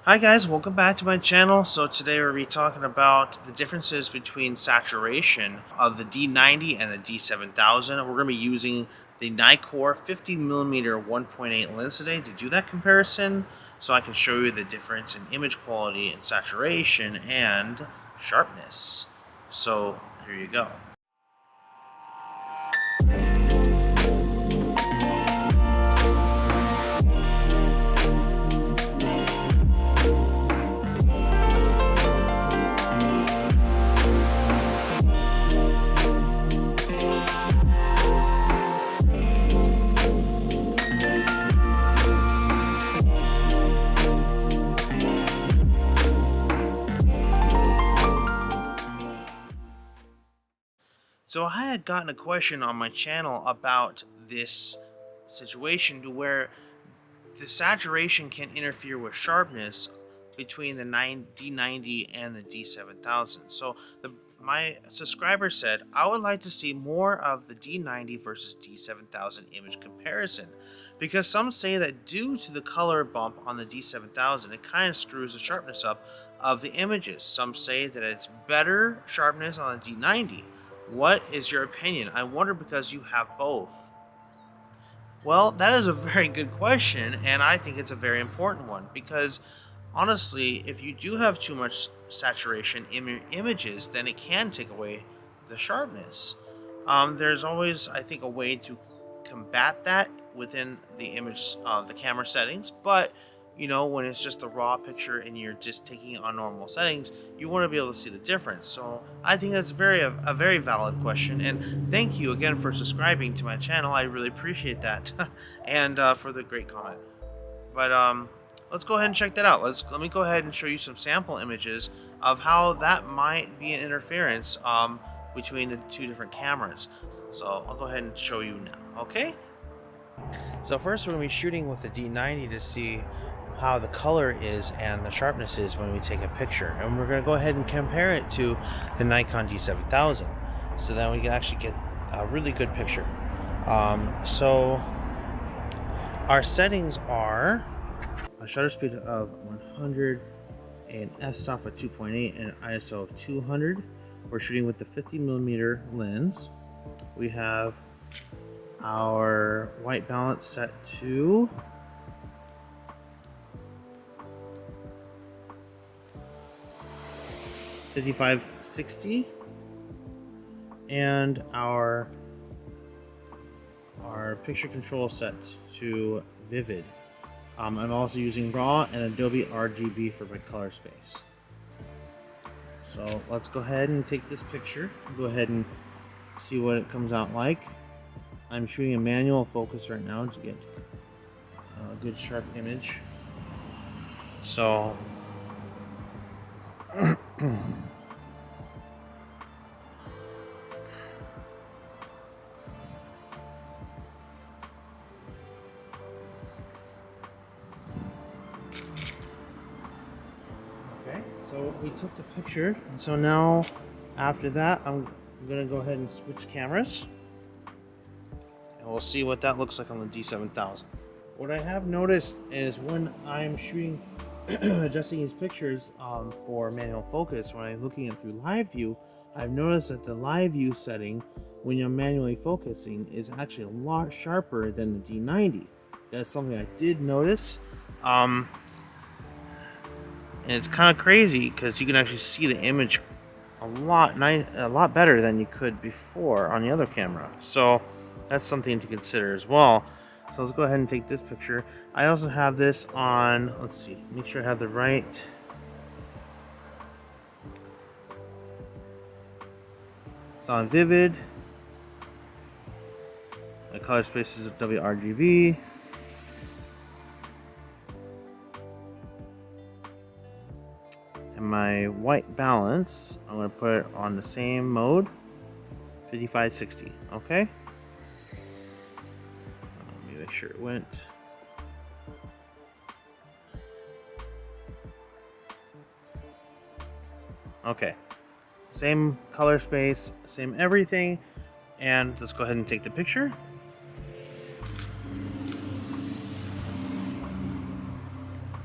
Hi guys, welcome back to my channel. So today we're going to be talking about the differences between saturation of the D90 and the D7000. We're going to be using the Nikon 50mm 1.8 lens today to do that comparison, so I can show you the difference in image quality and saturation and sharpness. So here you go. So I had gotten a question on my channel about this situation to where the saturation can interfere with sharpness between the D90 and the D7000. So my subscriber said, I would like to see more of the D90 versus D7000 image comparison, because some say that due to the color bump on the D7000, it kind of screws the sharpness up of the images. Some say that it's better sharpness on the D90. What is your opinion? I wonder, because you have both. Well, that is a very good question, and I think it's a very important one, because honestly, if you do have too much saturation in your images, then it can take away the sharpness. There's always, I think, a way to combat that within the image, the camera settings, but when it's just a raw picture and you're just taking it on normal settings, you want to be able to see the difference. So I think that's a very valid question, and thank you again for subscribing to my channel. I really appreciate that, and for the great comment. But let's go ahead and check that out. Let me go ahead and show you some sample images of how that might be an interference between the two different cameras. So I'll go ahead and show you now. Okay. So first, we're going to be shooting with the D90 to see how the color is and the sharpness is when we take a picture, and we're going to go ahead and compare it to the Nikon D7000, so that we can actually get a really good picture. So our settings are a shutter speed of 100, an f-stop of 2.8, and an ISO of 200. We're shooting with the 50mm lens. We have our white balance set to 5560, and our picture control set to vivid. I'm also using raw and Adobe RGB for my color space. So let's go ahead and take this picture. Go ahead and see what it comes out like. I'm shooting a manual focus right now to get a good sharp image. So okay, so we took the picture, and so now after that I'm gonna go ahead and switch cameras, and we'll see what that looks like on the D7000. What I have noticed is when I'm shooting adjusting these pictures for manual focus, when I'm looking at through live view, I've noticed that the live view setting when you're manually focusing is actually a lot sharper than the D90. That's something I did notice, and it's kind of crazy because you can actually see the image a lot better than you could before on the other camera. So that's something to consider as well. So let's go ahead and take this picture. I also have this on, let's see, make sure I have the right. It's on vivid. My color space is WRGB. And my white balance, I'm going to put it on the same mode, 5560, okay? Make sure it went. Okay, same color space, same everything, and let's go ahead and take the picture.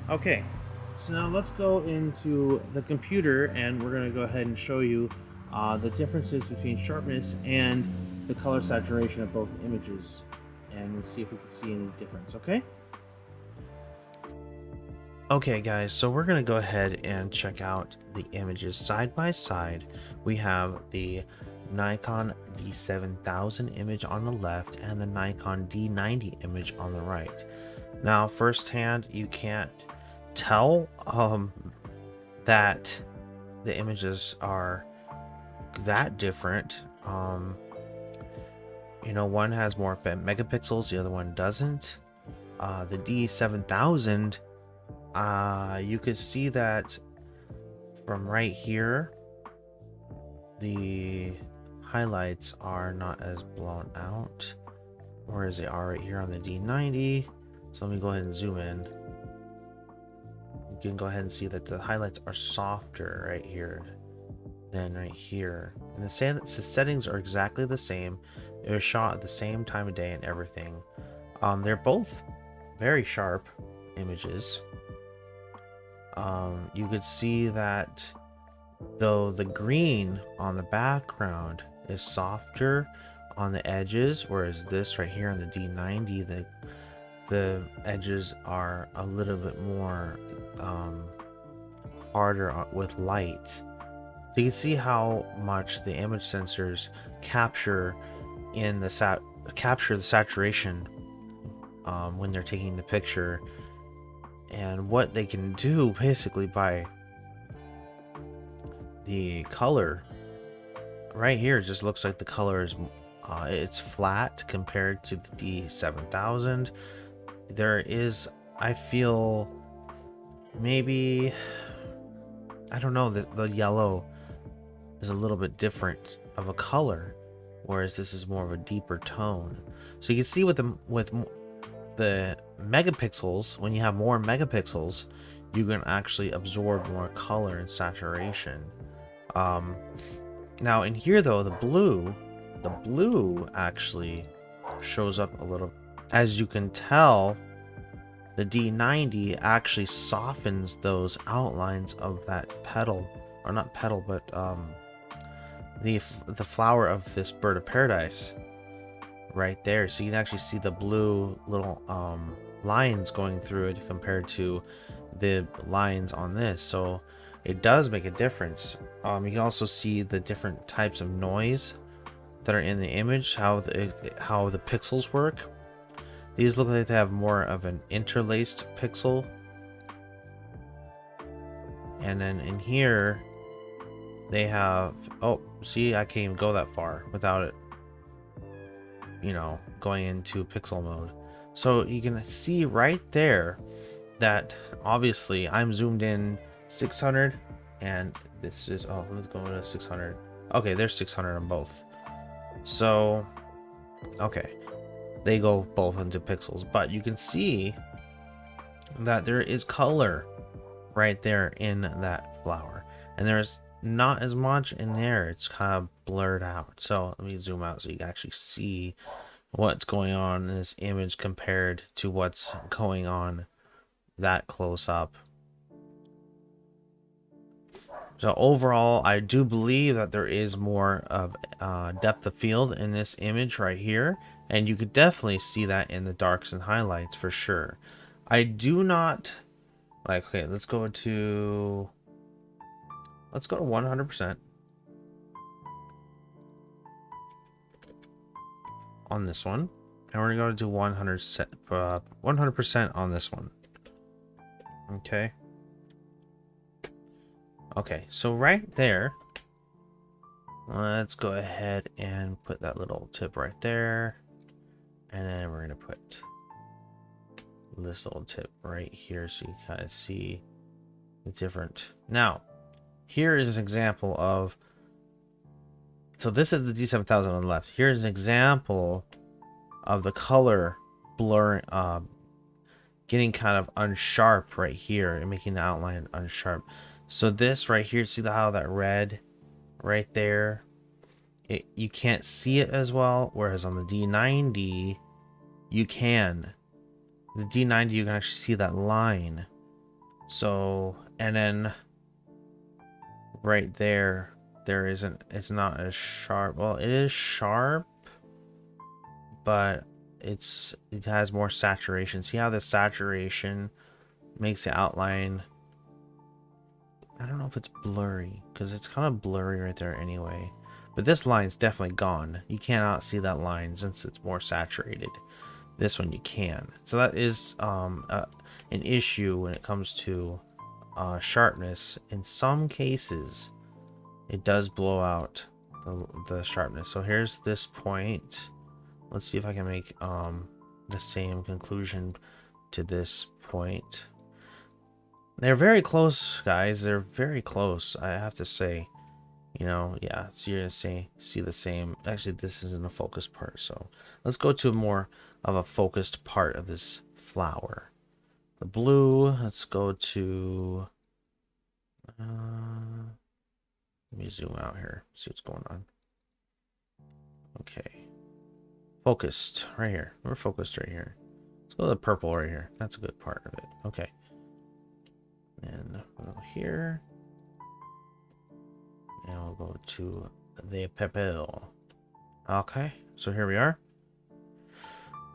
Okay, So now let's go into the computer and we're going to go ahead and show you the differences between sharpness and the color saturation of both images, and we'll see if we can see any difference, okay? Okay guys, so we're going to go ahead and check out the images side by side. We have the Nikon D7000 image on the left and the Nikon D90 image on the right. Now firsthand, you can't tell that the images are that different. You know, one has more megapixels, the other one doesn't. The D7000, you could see that from right here, the highlights are not as blown out, whereas they are right here on the D90. So let me go ahead and zoom in. You can go ahead and see that the highlights are softer right here than right here. And the settings are exactly the same. It was shot at the same time of day and everything. They're both very sharp images. You could see that though the green on the background is softer on the edges, whereas this right here on the D90, the edges are a little bit more harder with light. So you can see how much the image sensors capture the saturation when they're taking the picture, and what they can do basically by the color. Right here, it just looks like the color is it's flat compared to the D7000. There is, I feel, maybe, I don't know, the yellow is a little bit different of a color, whereas this is more of a deeper tone. So you can see with the megapixels, when you have more megapixels, you can actually absorb more color and saturation. Now in here though, the blue actually shows up a little. As you can tell, the D90 actually softens those outlines of that petal, or not petal, but the flower of this bird of paradise right there. So you can actually see the blue little lines going through it compared to the lines on this. So it does make a difference. You can also see the different types of noise that are in the image, how the pixels work. These look like they have more of an interlaced pixel. And then in here, they have, oh, see, I can't even go that far without it, you know, going into pixel mode. So you can see right there that obviously I'm zoomed in 600, and this is, oh, let's go to 600. Okay, there's 600 on both. So, okay. They go both into pixels, but you can see that there is color right there in that flower, and there's not as much in there. It's kind of blurred out. So let me zoom out so you can actually see what's going on in this image compared to what's going on that close up. So overall, I do believe that there is more of depth of field in this image right here. And you could definitely see that in the darks and highlights for sure. I do not like, okay, let's go to 100% on this one. And we're going to do 100% on this one. Okay. Okay, so right there, let's go ahead and put that little tip right there. And then we're going to put this little tip right here so you kind of see the different. Now, here is an example of, so this is the D7000 on the left. Here's an example of the color blurring, getting kind of unsharp right here and making the outline unsharp. So this right here, see how that red right there, you can't see it as well, whereas on the D90 you can. The D90, you can actually see that line So, and then right there, it's not as sharp. Well, it is sharp, but it has more saturation. See how the saturation makes the outline, I don't know if it's blurry, because it's kind of blurry right there anyway. But this line's definitely gone. You cannot see that line since it's more saturated. This one you can. So that is an issue when it comes to sharpness. In some cases, it does blow out the sharpness. So here's this point. Let's see if I can make the same conclusion to this point. They're very close, guys. They're very close, I have to say. You know, yeah, so you're gonna see the same. Actually, this isn't a focused part, so let's go to more of a focused part of this flower. The blue, let's go to let me zoom out here, see what's going on. Okay, focused right here. We're focused right here. Let's go to the purple right here. That's a good part of it. Okay, and we'll go here, and we'll go to the purple. Okay, so here we are.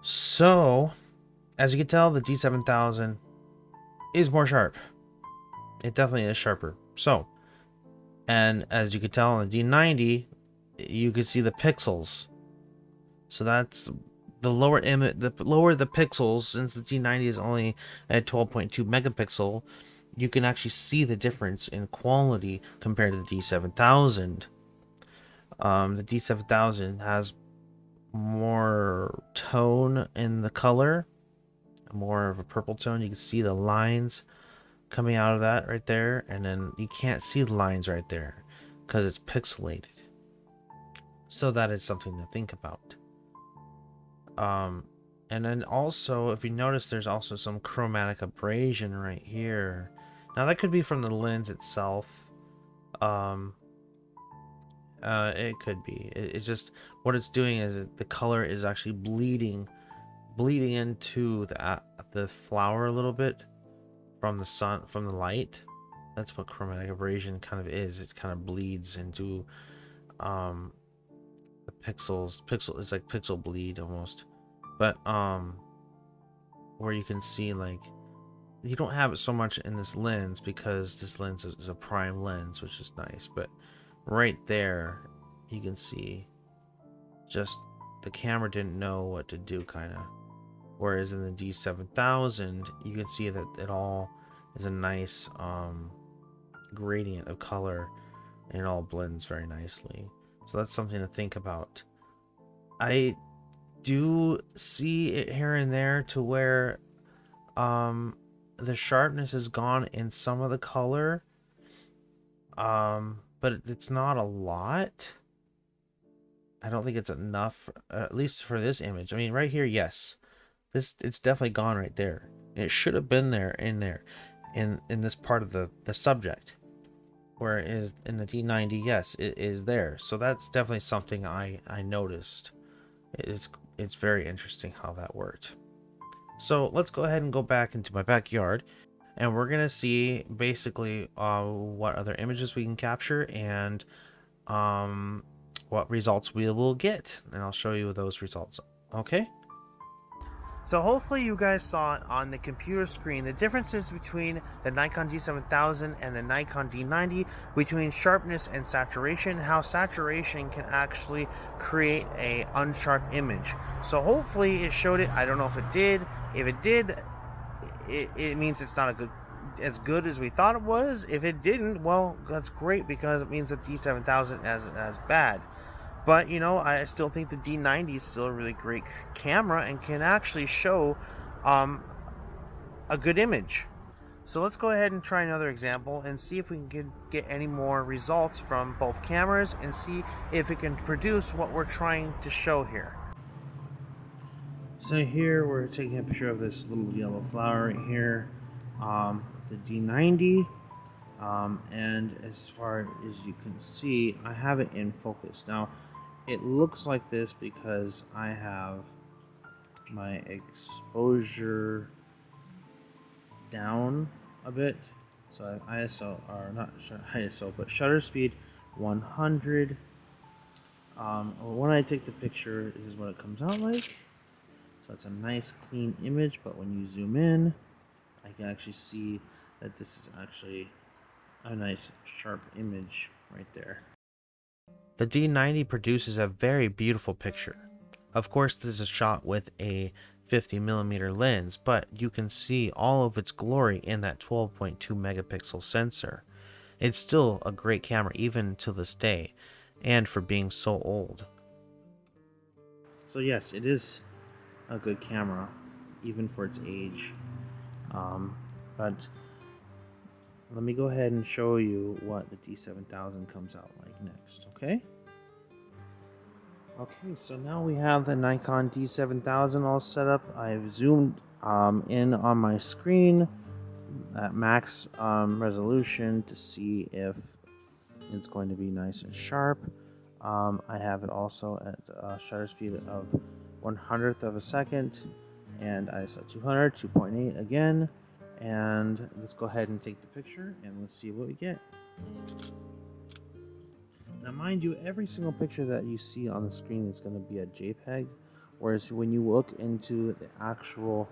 So, as you can tell, the D7000 is more sharp. It definitely is sharper. So, and as you can tell on the D90, you can see the pixels. So that's the lower image. The lower the pixels, since the D90 is only at 12.2 megapixel, you can actually see the difference in quality compared to the D7000. The D7000 has more tone in the color, more of a purple tone. You can see the lines coming out of that right there, and then you can't see the lines right there because it's pixelated. So that is something to think about. And then also, if you notice, there's also some chromatic abrasion right here. Now that could be from the lens itself. It could be. It's just what it's doing is the color is actually bleeding into the flower a little bit from the sun, from the light. That's what chromatic abrasion kind of is. It kind of bleeds into the pixels. It's like pixel bleed almost. But where you can see, like, you don't have it so much in this lens because this lens is a prime lens, which is nice. But right there, you can see just the camera didn't know what to do, kind of. Whereas in the D7000, you can see that it all is a nice gradient of color, and it all blends very nicely. So that's something to think about. I do see it here and there to where the sharpness is gone in some of the color, but it's not a lot. I don't think it's enough, at least for this image. I mean, right here, yes, it's definitely gone right there. It should have been there in this part of the subject, whereas in the D90, yes, it is there. So that's definitely something I noticed. It's very interesting how that worked. So let's go ahead and go back into my backyard, and we're gonna see basically what other images we can capture and what results we will get, and I'll show you those results. Okay. So hopefully you guys saw on the computer screen the differences between the Nikon D7000 and the Nikon D90 between sharpness and saturation, how saturation can actually create a unsharp image. So hopefully it showed it. I don't know if it did. If it did, it means it's not as good as we thought it was. If it didn't, well, that's great, because it means that D7000 is as bad. But, you know, I still think the D90 is still a really great camera and can actually show a good image. So let's go ahead and try another example and see if we can get any more results from both cameras and see if it can produce what we're trying to show here. So here we're taking a picture of this little yellow flower right here, the D90. And as far as you can see, I have it in focus. Now, it looks like this because I have my exposure down a bit. So ISO, or not ISO, but shutter speed 100. When I take the picture, this is what it comes out like. So it's a nice clean image, but when you zoom in, I can actually see that this is actually a nice sharp image right there. The D90 produces a very beautiful picture. Of course, this is shot with a 50mm lens, but you can see all of its glory in that 12.2 megapixel sensor. It's still a great camera even to this day, and for being so old. So yes, it is a good camera, even for its age. But let me go ahead and show you what the D7000 comes out like next, okay? Okay, so now we have the Nikon D7000 all set up. I've zoomed in on my screen at max resolution to see if it's going to be nice and sharp. I have it also at a shutter speed of 1/100th of a second, and ISO 200, 2.8 again. And let's go ahead and take the picture and let's see what we get. Now, mind you, every single picture that you see on the screen is going to be a JPEG, whereas when you look into the actual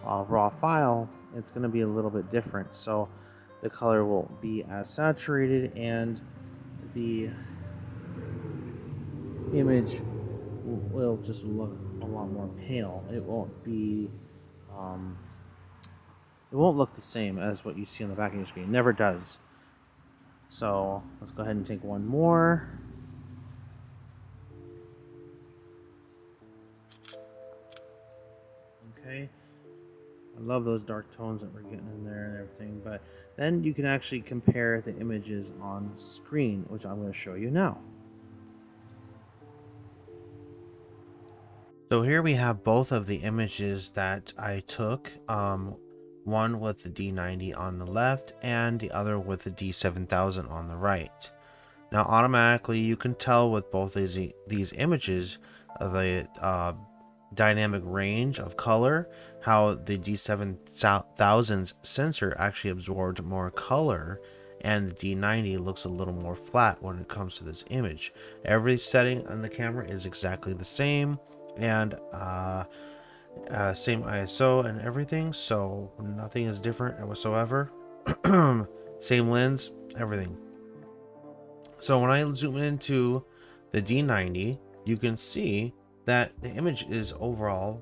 raw file, it's going to be a little bit different. So the color won't be as saturated, and the image will just look a lot more pale. It won't be, it won't look the same as what you see on the back of your screen. It never does. So let's go ahead and take one more. Okay, I love those dark tones that we're getting in there and everything, but then you can actually compare the images on screen, which I'm going to show you now. So here we have both of the images that I took, one with the D90 on the left and the other with the D7000 on the right. Now automatically you can tell with both these images the dynamic range of color, how the D7000's sensor actually absorbed more color, and the D90 looks a little more flat when it comes to this image. Every setting on the camera is exactly the same, and same ISO and everything, so nothing is different whatsoever. Same lens, everything. So when I zoom into the D90, you can see that the image is overall,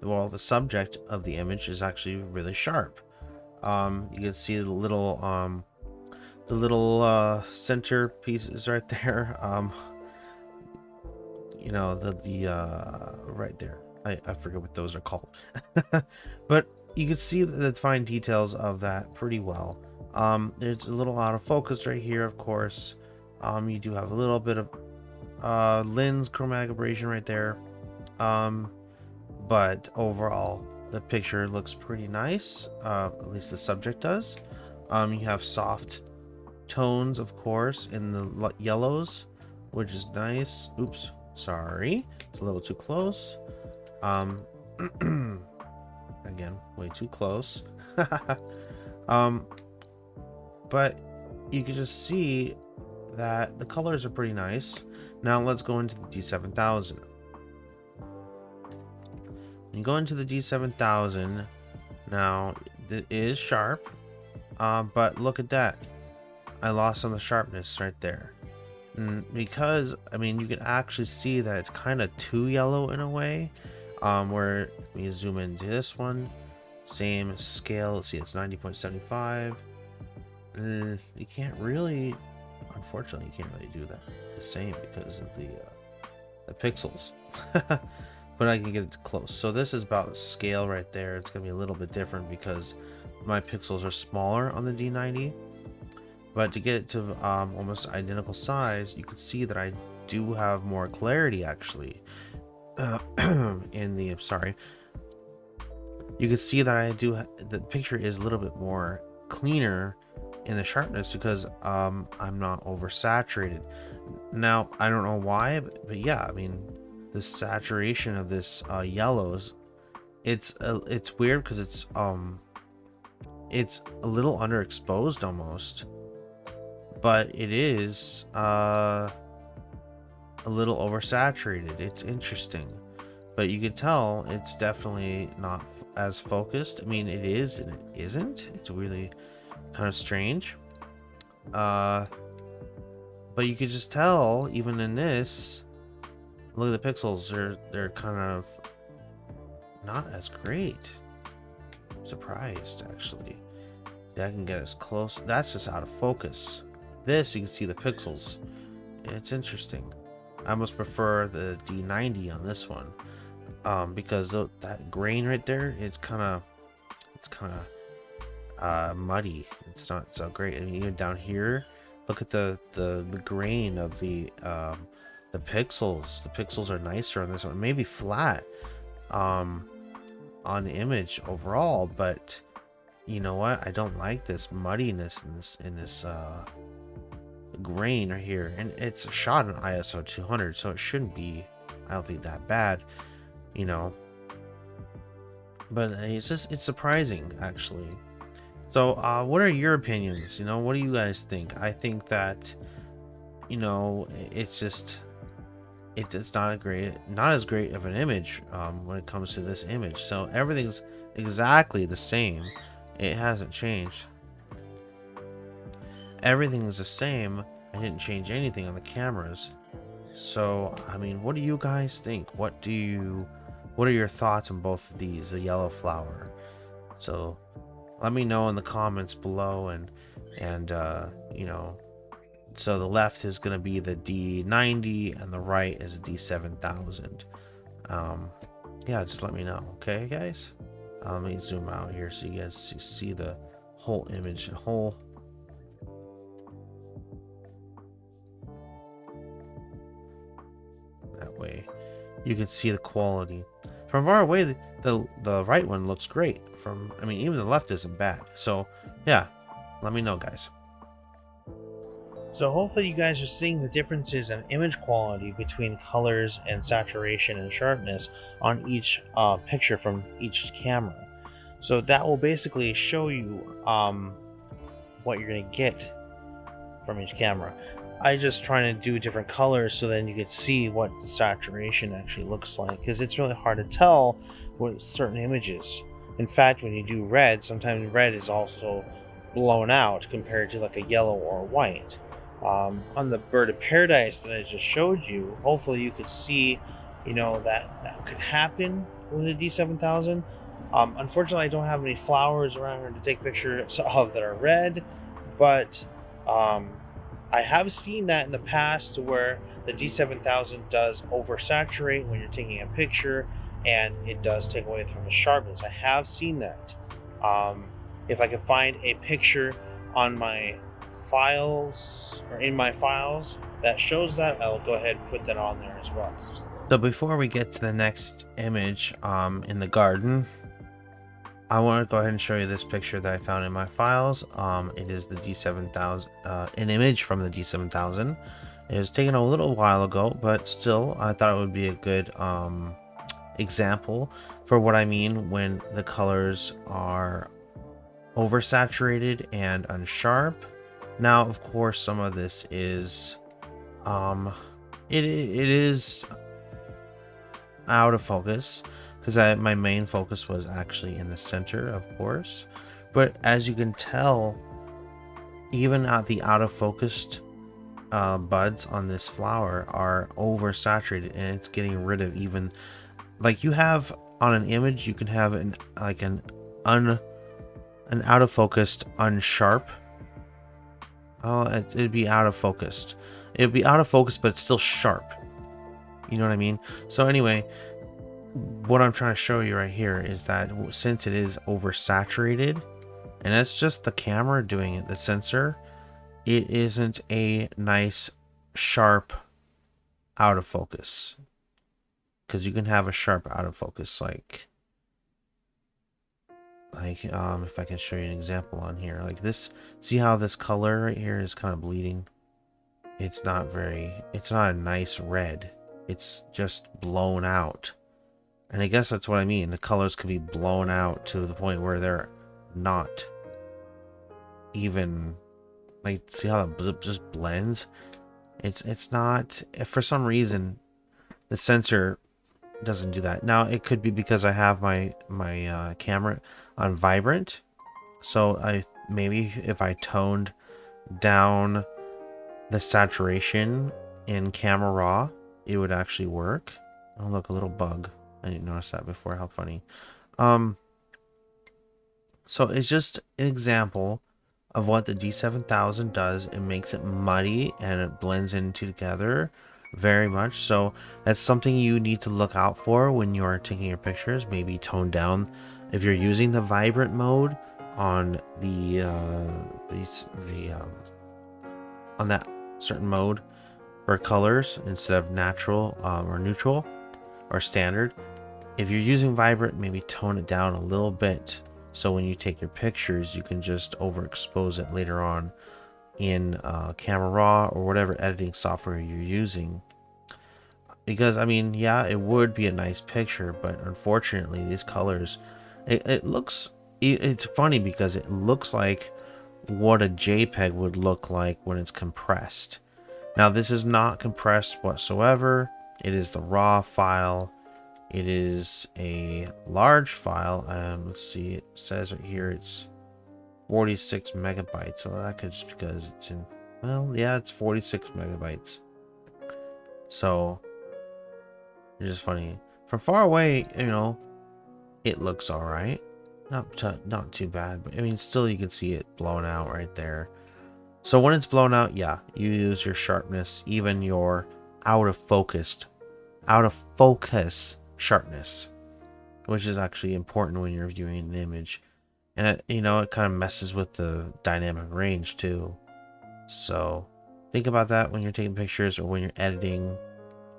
well, the subject of the image is actually really sharp. You can see the little center pieces right there. You know, the right there. I forget what those are called. But you can see the fine details of that pretty well. There's a little out of focus right here, of course. You do have a little bit of lens chromatic aberration right there. But overall, the picture looks pretty nice. At least the subject does. You have soft tones, of course, in the yellows, which is nice. Oops, sorry, it's a little too close. Again, way too close. But you can just see that the colors are pretty nice. Now let's go into the D7000. You go into the D7000. Now it is sharp, but look at that. I lost on the sharpness right there. Because, I mean, you can actually see that it's kind of too yellow in a way. Where we zoom into this one, same scale. Let's see, it's 90.75. You can't really, unfortunately, you can't really do that the same because of the pixels. But I can get it close. So this is about scale right there. It's gonna be a little bit different because my pixels are smaller on the D90. But to get it to almost identical size, you can see that I do have more clarity actually. In the you can see that I do the picture is a little bit more cleaner in the sharpness because I'm not oversaturated. Now I don't know why, but yeah, I mean the saturation of this yellows, it's weird because it's it's a little underexposed almost, but it is a little oversaturated. It's interesting, but you could tell it's definitely not as focused. I mean, it is and it isn't. It's really kind of strange. But you could just tell even in this. Look at the pixels. They're kind of not as great. I'm surprised actually. I can get as close. That's just out of focus. This you can see the pixels. It's interesting. I almost prefer the D90 on this one, because that grain right there, it's kind of muddy. It's not so great. I mean, even down here, look at the grain of the pixels. The pixels are nicer on this one. Maybe flat on the image overall, but you know what? I don't like this muddiness in this grain right here, and it's shot in ISO 200, so it shouldn't be, I don't think, that bad, you know. But it's surprising actually. So what are your opinions? You know, what do you guys think? I think that, you know, it's not as great of an image when it comes to this image. So everything's exactly the same. It hasn't changed. Everything is the same. I didn't change anything on the cameras. So I mean, what do you guys think? What are your thoughts on both of these, the yellow flower? So let me know in the comments below, and you know, so the left is going to be the D90 and the right is a D7000. Yeah, just let me know. Okay, guys. Let me zoom out here so you guys see the whole image, that way you can see the quality. From far away, the right one looks great. I mean, even the left isn't bad. So yeah, let me know, guys. So hopefully you guys are seeing the differences in image quality between colors and saturation and sharpness on each picture from each camera. So that will basically show you what you're going to get from each camera. I just trying to do different colors so then you can see what the saturation actually looks like, because it's really hard to tell with certain images. In fact, when you do red, sometimes red is also blown out compared to like a yellow or white. On the bird of paradise that I just showed you, hopefully you could see, you know, that could happen with the D7000. Unfortunately, I don't have any flowers around here to take pictures of that are red, but I have seen that in the past where the D7000 does oversaturate when you're taking a picture, and it does take away from the sharpness. I have seen that. If I can find a picture on my files or in my files that shows that, I'll go ahead and put that on there as well. So before we get to the next image in the garden, I want to go ahead and show you this picture that I found in my files. It is the D7000, an image from the D7000. It was taken a little while ago, but still I thought it would be a good example for what I mean when the colors are oversaturated and unsharp. Now, of course, some of this is it is out of focus, because my main focus was actually in the center, of course. But as you can tell, even at the out of focused buds on this flower are oversaturated, and it's getting rid of, even like you have on an image, you can have an out of focused unsharp. It'd be out of focused. It'd be out of focus, but it's still sharp. You know what I mean? So anyway, what I'm trying to show you right here is that since it is oversaturated, and that's just the camera doing it, the sensor, it isn't a nice sharp out of focus. Because you can have a sharp out of focus, like if I can show you an example on here, like this. See how this color right here is kind of bleeding? It's not a nice red. It's just blown out. And I guess that's what I mean. The colors can be blown out to the point where they're not even like, see how it just blends. It's not, for some reason the sensor doesn't do that. Now it could be because I have my camera on vibrant, so I maybe if I toned down the saturation in camera raw, it would actually work. Oh look, a little bug. I didn't notice that before. How funny. So it's just an example of what the D7000 does. It makes it muddy and it blends into together very much. So that's something you need to look out for when you are taking your pictures. Maybe tone down if you're using the vibrant mode on the on that certain mode for colors instead of natural or neutral or standard. If you're using vibrant, maybe tone it down a little bit, so when you take your pictures, you can just overexpose it later on in Camera Raw or whatever editing software you're using. Because, I mean, yeah, it would be a nice picture, but unfortunately, these colors, it looks, it's funny because it looks like what a JPEG would look like when it's compressed. Now, this is not compressed whatsoever. It is the raw file. It is a large file. Let's see, it says right here it's 46 megabytes. So that could just because it's in, well, yeah, it's 46 megabytes. So it's just funny. From far away, you know, it looks all right. Not too bad, but I mean, still you can see it blown out right there. So when it's blown out, yeah, you use your sharpness, even your out of focus sharpness, which is actually important when you're viewing an image. And it, you know, it kind of messes with the dynamic range too. So think about that when you're taking pictures or when you're editing.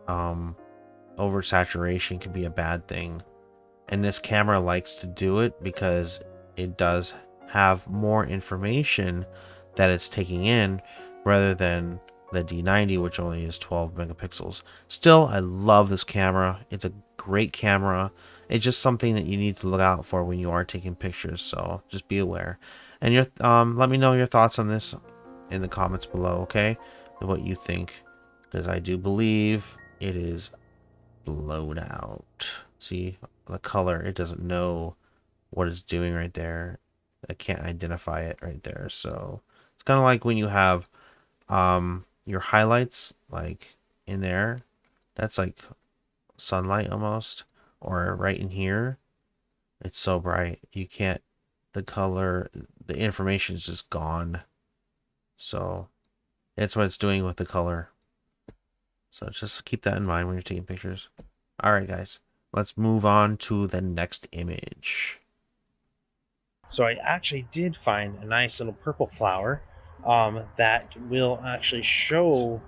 Oversaturation can be a bad thing, and this camera likes to do it because it does have more information that it's taking in rather than the D90, which only is 12 megapixels. Still, I love this camera. It's a great camera. It's just something that you need to look out for when you are taking pictures, so just be aware. And your let me know your thoughts on this in the comments below, okay? What you think, because I do believe it is blown out. See the color, it doesn't know what it's doing right there. I can't identify it right there. So it's kind of like when you have your highlights like in there, that's like sunlight almost, or right in here, it's so bright you can't, the color, the information is just gone. So that's what it's doing with the color. So just keep that in mind when you're taking pictures. Alright guys, let's move on to the next image. So I actually did find a nice little purple flower that will actually show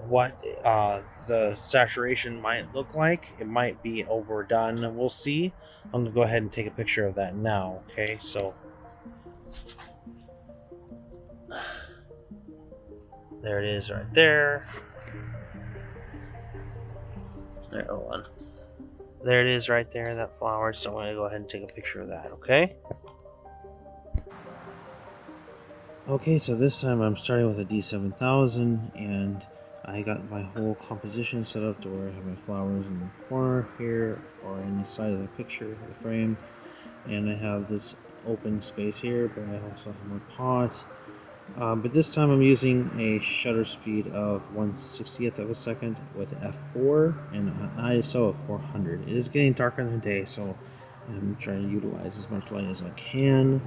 what the saturation might look like. It might be overdone. We'll see. I'm gonna go ahead and take a picture of that now. Okay, so there it is right there. There it is right there, that flower. So I'm gonna go ahead and take a picture of that. Okay. Okay, so this time I'm starting with a D7000, and I got my whole composition set up to where I have my flowers in the corner here, or in the side of the picture, the frame, and I have this open space here, but I also have my pot. But this time I'm using a shutter speed of 1/60th of a second with f4 and an ISO of 400. It is getting darker in the day, so I'm trying to utilize as much light as I can.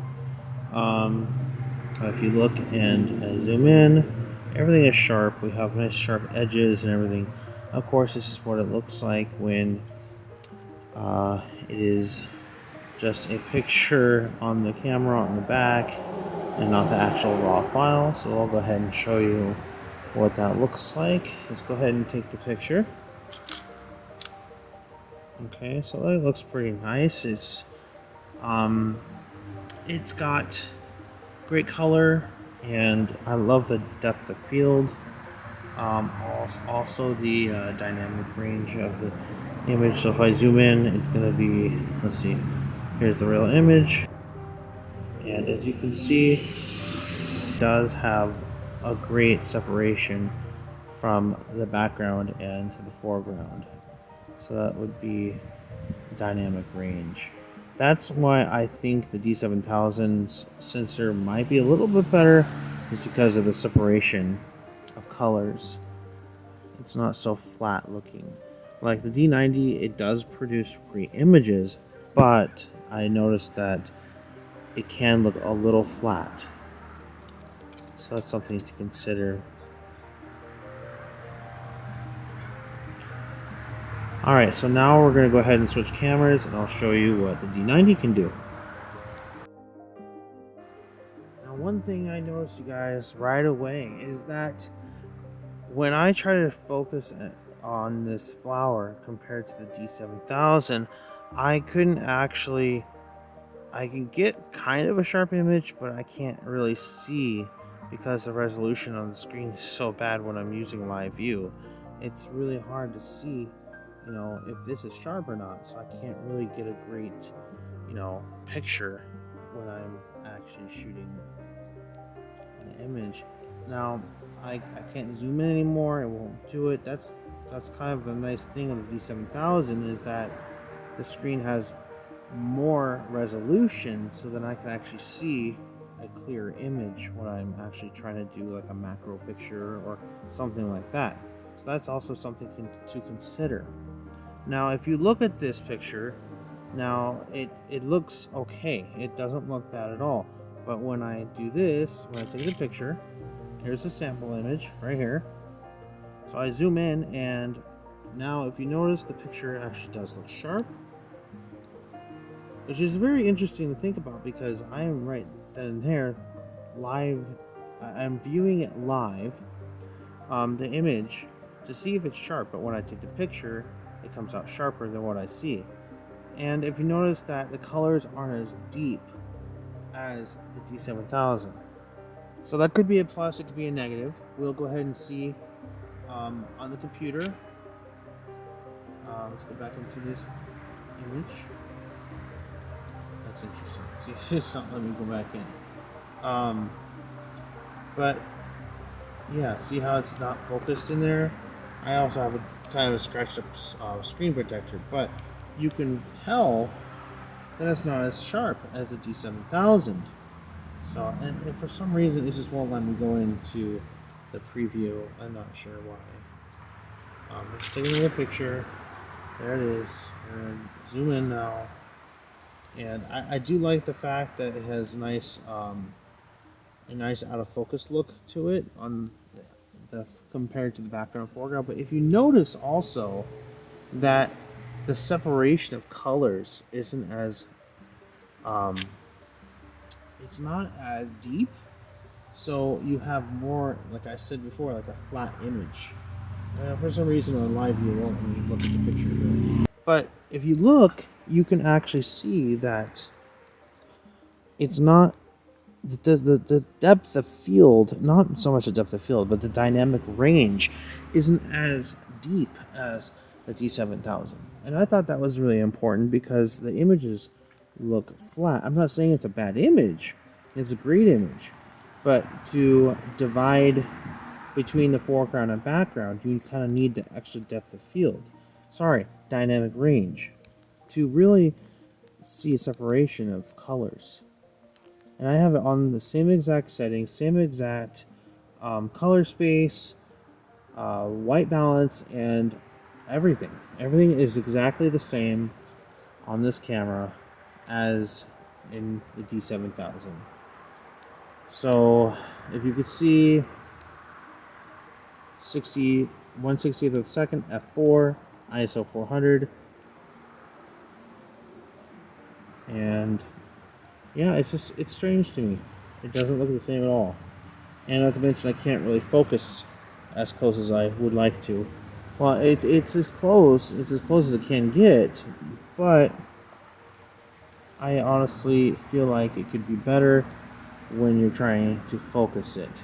If you look and zoom in, everything is sharp. We have nice sharp edges and everything. Of course, this is what it looks like when it is just a picture on the camera on the back and not the actual raw file. So I'll go ahead and show you what that looks like. Let's go ahead and take the picture. Okay, so that looks pretty nice. It's got great color, and I love the depth of field. Also the dynamic range of the image. So if I zoom in, it's gonna be, let's see, here's the real image, and And as you can see, it does have a great separation from the background and the foreground. So that would be dynamic range. That's why I think the D7000's sensor might be a little bit better, is because of the separation of colors. It's not so flat looking. Like the D90, it does produce great images, but I noticed that it can look a little flat. So that's something to consider. Alright, so now we're going to go ahead and switch cameras, and I'll show you what the D90 can do. Now, one thing I noticed, you guys, right away is that when I try to focus on this flower compared to the D7000, I couldn't actually... I can get kind of a sharp image, but I can't really see because the resolution on the screen is so bad when I'm using live view. It's really hard to see, you know, if this is sharp or not, so I can't really get a great, you know, picture when I'm actually shooting the image. Now, I can't zoom in anymore, it won't do it. That's kind of the nice thing of the D7000, is that the screen has more resolution, so that I can actually see a clear image when I'm actually trying to do like a macro picture or something like that. So that's also something to consider. Now, if you look at this picture, now it looks okay. It doesn't look bad at all. But when I do this, when I take the picture, here's a sample image right here. So I zoom in, and now if you notice, the picture actually does look sharp, which is very interesting to think about, because I am right then and there live. I'm viewing it live, the image, to see if it's sharp, but when I take the picture, it comes out sharper than what I see. And if you notice that the colors aren't as deep as the D7000, so that could be a plus, it could be a negative. We'll go ahead and see on the computer. Let's go back into this image. That's interesting. See, it's not letting me go back in. But yeah, see how it's not focused in there? I also have a kind of a scratched up screen protector, but you can tell that it's not as sharp as the D7000. So, and for some reason, it just won't let me go into the preview. I'm not sure why. Let's take another picture. There it is. And zoom in now. And I do like the fact that it has a nice out of focus look to it on the compared to the background and foreground. But if you notice also that the separation of colors isn't as it's not as deep, so you have more, like I said before, like a flat image. For some reason on live view won't let me look at the picture here. But if you look, you can actually see that it's not the depth of field, not so much the depth of field, but the dynamic range isn't as deep as the D7000. And I thought that was really important because the images look flat. I'm not saying it's a bad image, it's a great image, but to divide between the foreground and background, you kind of need the extra depth of field. Dynamic range, to really see a separation of colors. And I have it on the same exact setting, same exact color space, white balance, and everything. Everything is exactly the same on this camera as in the D7000. So if you could see 1/60th of a second, f4, ISO 400, and yeah, it's strange to me. It doesn't look the same at all. And not to mention, I can't really focus as close as I would like to. Well, it's as close as it can get, but I honestly feel like it could be better when you're trying to focus it.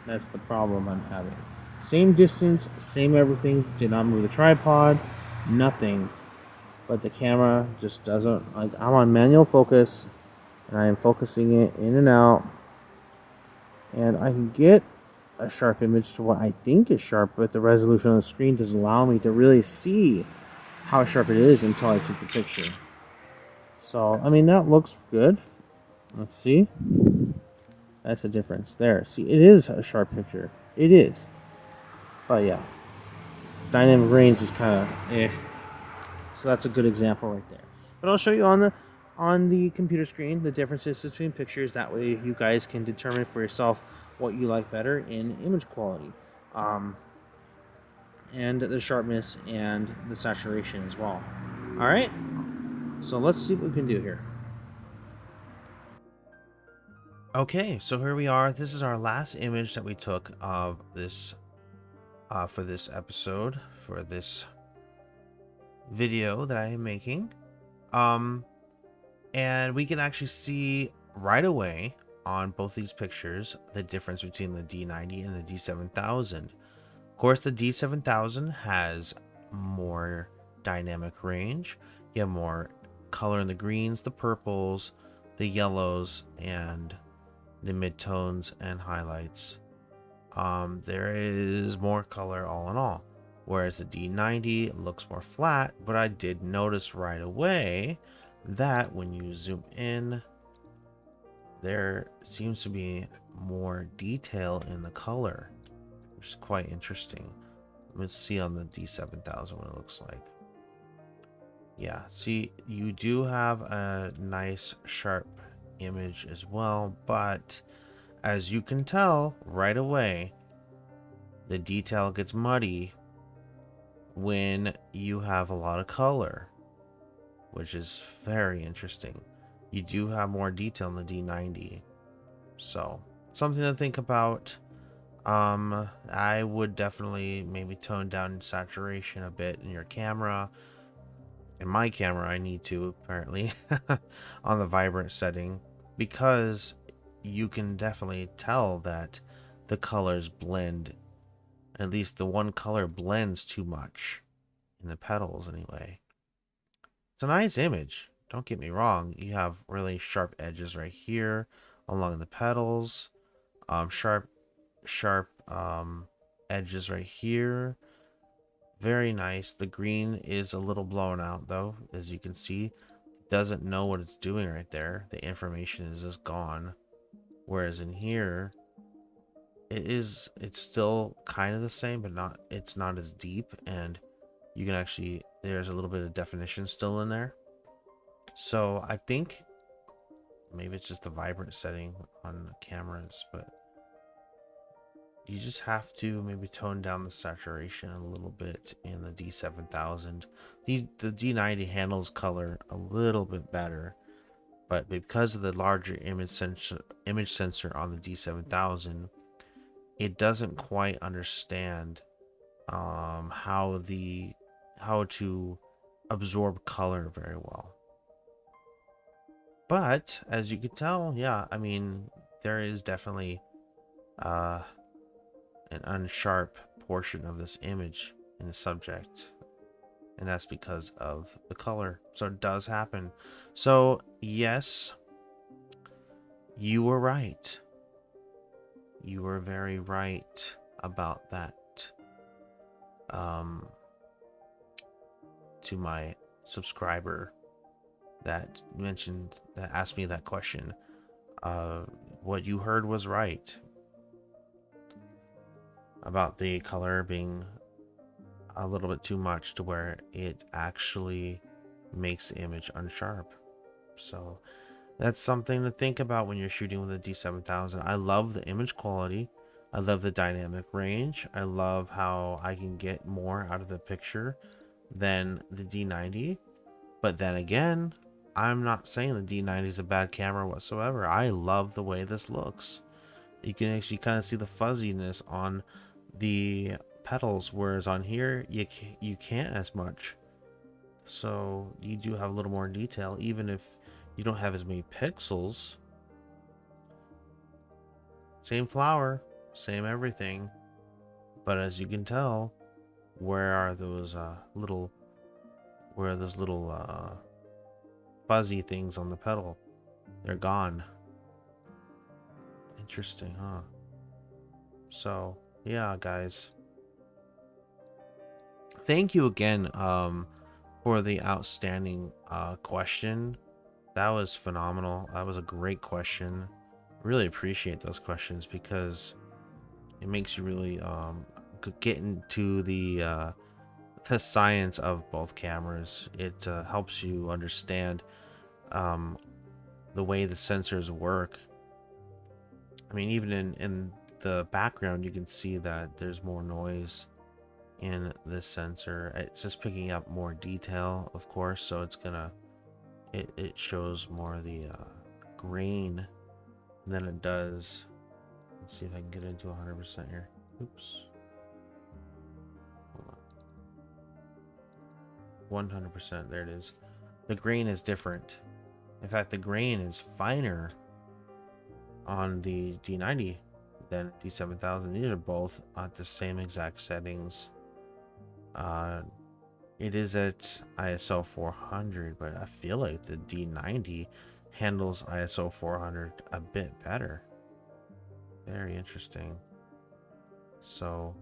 That's the problem I'm having. Same distance, same everything, did not move the tripod, nothing. But the camera just doesn't, like, I'm on manual focus, and I am focusing it in and out, and I can get a sharp image to what I think is sharp, but the resolution on the screen doesn't allow me to really see how sharp it is until I take the picture. So, I mean, that looks good. Let's see. That's the difference there. See, it is a sharp picture. It is. But yeah, dynamic range is kind of eh. So that's a good example right there. But I'll show you on the computer screen the differences between pictures. That way you guys can determine for yourself what you like better in image quality. And the sharpness and the saturation as well. All right, so let's see what we can do here. Okay, so here we are. This is our last image that we took of this for this episode, for this video that I am making. And we can actually see right away on both these pictures the difference between the D90 and the D7000. Of course, the D7000 has more dynamic range. You have more color in the greens, the purples, the yellows, and the midtones and highlights. There is more color all in all. Whereas the D90 looks more flat, but I did notice right away that when you zoom in, there seems to be more detail in the color, which is quite interesting. Let's see on the D7000 what it looks like. Yeah, see, you do have a nice sharp image as well, but as you can tell right away, the detail gets muddy when you have a lot of color, which is very interesting. You do have more detail in the D90, so something to think about. I would definitely maybe tone down saturation a bit in your camera. In my camera, I need to apparently on the vibrant setting, because you can definitely tell that the colors blend. At least the one color blends too much in the petals anyway. It's a nice image, don't get me wrong. You have really sharp edges right here along the petals, sharp edges right here. Very nice. The green is a little blown out though, as you can see. It doesn't know what it's doing right there. The information is just gone. Whereas in here, it's still kind of the same, but it's not as deep, and you can actually, there's a little bit of definition still in there. So I think maybe it's just the vibrant setting on cameras, but you just have to maybe tone down the saturation a little bit in the D7000. The D90 handles color a little bit better, but because of the larger image sensor on the D7000, it doesn't quite understand how to absorb color very well. But as you can tell, yeah, I mean, there is definitely an unsharp portion of this image in the subject, and that's because of the color. So it does happen. So yes, you were right. You were very right about that. To my subscriber that asked me that question, what you heard was right about the color being a little bit too much to where it actually makes the image unsharp. So that's something to think about when you're shooting with the D7000. I love the image quality. I love the dynamic range. I love how I can get more out of the picture than the D90. But then again, I'm not saying the D90 is a bad camera whatsoever. I love the way this looks. You can actually kind of see the fuzziness on the petals, whereas on here you can't as much. So you do have a little more detail, even if you don't have as many pixels. Same flower, same everything, but as you can tell, where are those little fuzzy things on the petal? they're gone. Interesting, huh? So yeah, guys, thank you again for the outstanding question. That was phenomenal. That was a great question. Really appreciate those questions because it makes you really get into the science of both cameras. It helps you understand the way the sensors work. I mean, even in the background, you can see that there's more noise in this sensor. It's just picking up more detail, of course, so it's gonna it shows more of the grain than it does. Let's see if I can get into 100% here. Oops. Hold on. 100%. There it is. The grain is different. In fact, the grain is finer on the D90 than D7000. These are both at the same exact settings. It is at ISO 400, but I feel like the D90 handles ISO 400 a bit better. Very interesting. So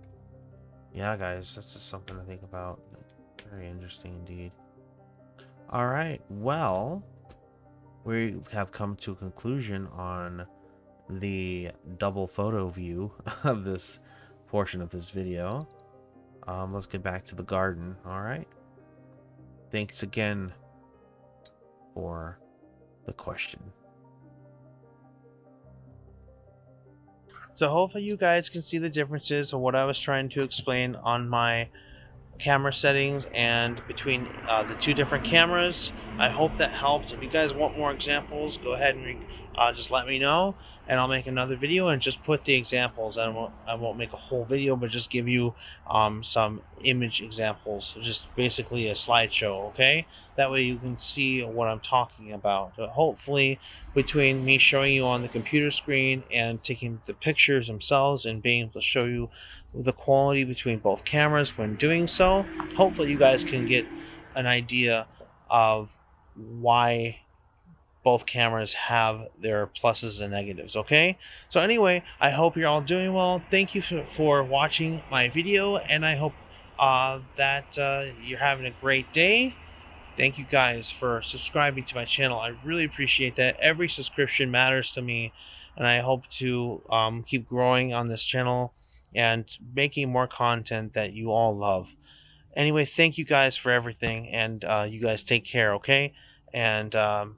yeah, guys, that's just something to think about. Very interesting indeed. All right, well, we have come to a conclusion on the double photo view of this portion of this video. Let's get back to the garden. All right, thanks again for the question. So hopefully you guys can see the differences of what I was trying to explain on my camera settings and between the two different cameras. I hope that helped. If you guys want more examples, go ahead and just let me know, and I'll make another video and just put the examples. I won't make a whole video, but just give you some image examples, just basically a slideshow. Okay, that way you can see what I'm talking about. Hopefully, between me showing you on the computer screen and taking the pictures themselves and being able to show you the quality between both cameras when doing so, hopefully you guys can get an idea of why both cameras have their pluses and negatives. Okay, so anyway, I hope you're all doing well. Thank you for watching my video, and I hope that you're having a great day. Thank you guys for subscribing to my channel. I really appreciate that. Every subscription matters to me, and I hope to keep growing on this channel and making more content that you all love. Anyway, thank you guys for everything, and you guys take care, okay? And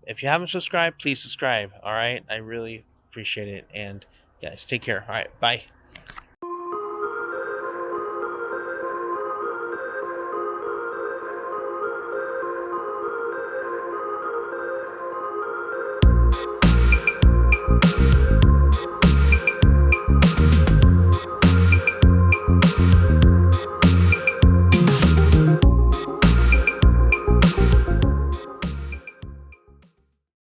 if you haven't subscribed, please subscribe, all right? I really appreciate it, and guys, take care. All right, bye.